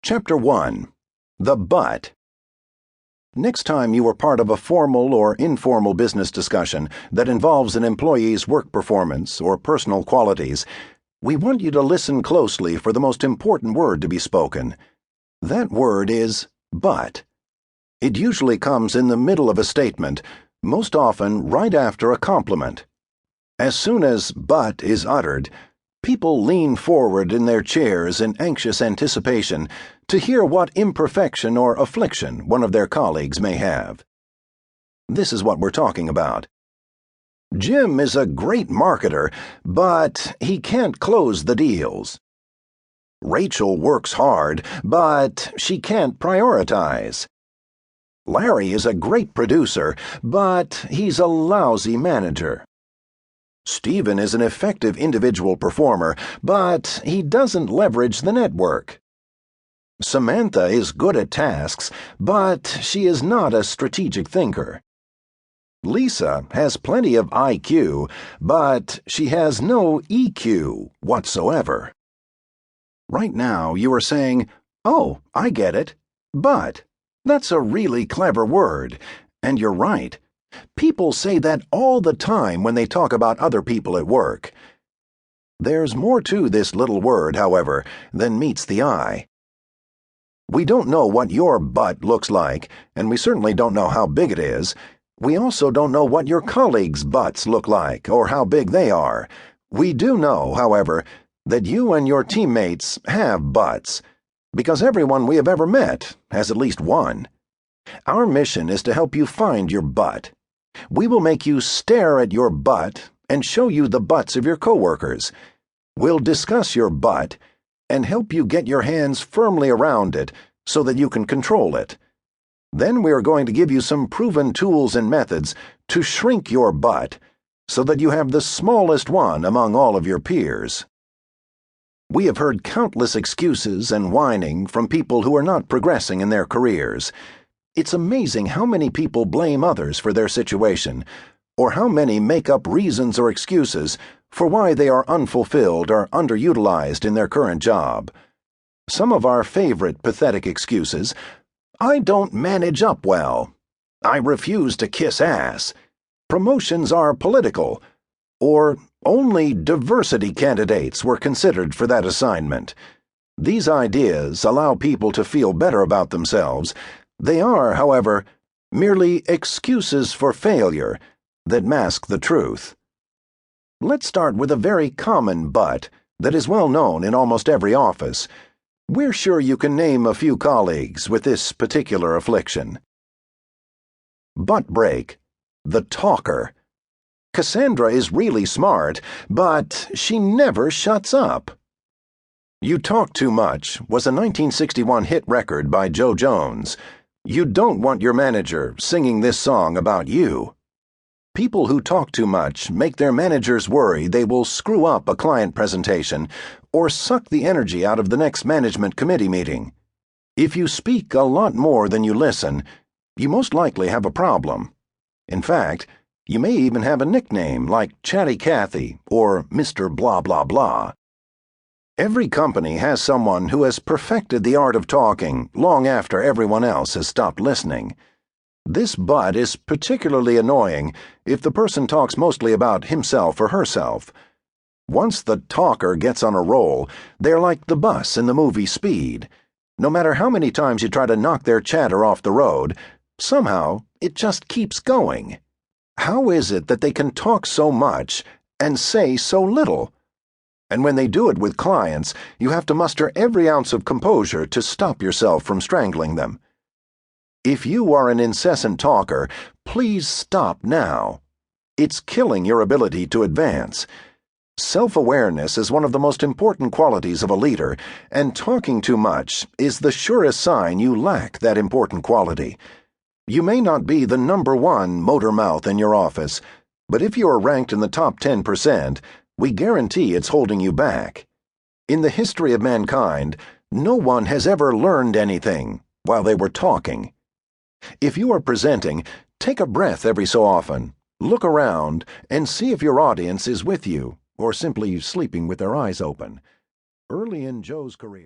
Chapter 1. The But. Next time you are part of a formal or informal business discussion that involves an employee's work performance or personal qualities, we want you to listen closely for the most important word to be spoken. That word is but. It usually comes in the middle of a statement, most often right after a compliment. As soon as but is uttered, people lean forward in their chairs in anxious anticipation to hear what imperfection or affliction one of their colleagues may have. This is what we're talking about. Jim is a great marketer, but he can't close the deals. Rachel works hard, but she can't prioritize. Larry is a great producer, but he's a lousy manager. Stephen is an effective individual performer, but he doesn't leverage the network. Samantha is good at tasks, but she is not a strategic thinker. Lisa has plenty of IQ, but she has no EQ whatsoever. Right now you are saying, "Oh, I get it, but that's a really clever word," and you're right. People say that all the time when they talk about other people at work. There's more to this little word, however, than meets the eye. We don't know what your butt looks like, and we certainly don't know how big it is. We also don't know what your colleagues' butts look like or how big they are. We do know, however, that you and your teammates have butts, because everyone we have ever met has at least one. Our mission is to help you find your butt. We will make you stare at your butt and show you the butts of your coworkers. We'll discuss your butt and help you get your hands firmly around it so that you can control it. Then we are going to give you some proven tools and methods to shrink your butt so that you have the smallest one among all of your peers. We have heard countless excuses and whining from people who are not progressing in their careers. It's amazing how many people blame others for their situation, or how many make up reasons or excuses for why they are unfulfilled or underutilized in their current job. Some of our favorite pathetic excuses: "I don't manage up well," "I refuse to kiss ass," "Promotions are political," or "Only diversity candidates were considered for that assignment." These ideas allow people to feel better about themselves. They are, however, merely excuses for failure that mask the truth. Let's start with a very common but that is well known in almost every office. We're sure you can name a few colleagues with this particular affliction. Butt break. The talker. Cassandra is really smart, but she never shuts up. You Talk Too Much was a 1961 hit record by Joe Jones. You don't want your manager singing this song about you. People who talk too much make their managers worry they will screw up a client presentation or suck the energy out of the next management committee meeting. If you speak a lot more than you listen, you most likely have a problem. In fact, you may even have a nickname like Chatty Cathy or Mr. Blah Blah Blah. Every company has someone who has perfected the art of talking long after everyone else has stopped listening. This but is particularly annoying if the person talks mostly about himself or herself. Once the talker gets on a roll, they're like the bus in the movie Speed. No matter how many times you try to knock their chatter off the road, somehow it just keeps going. How is it that they can talk so much and say so little? And when they do it with clients, you have to muster every ounce of composure to stop yourself from strangling them. If you are an incessant talker, please stop now. It's killing your ability to advance. Self-awareness is one of the most important qualities of a leader, and talking too much is the surest sign you lack that important quality. You may not be the #1 motor mouth in your office, but if you are ranked in the top 10%, we guarantee it's holding you back. In the history of mankind, no one has ever learned anything while they were talking. If you are presenting, take a breath every so often, look around, and see if your audience is with you or simply sleeping with their eyes open. Early in Joe's career,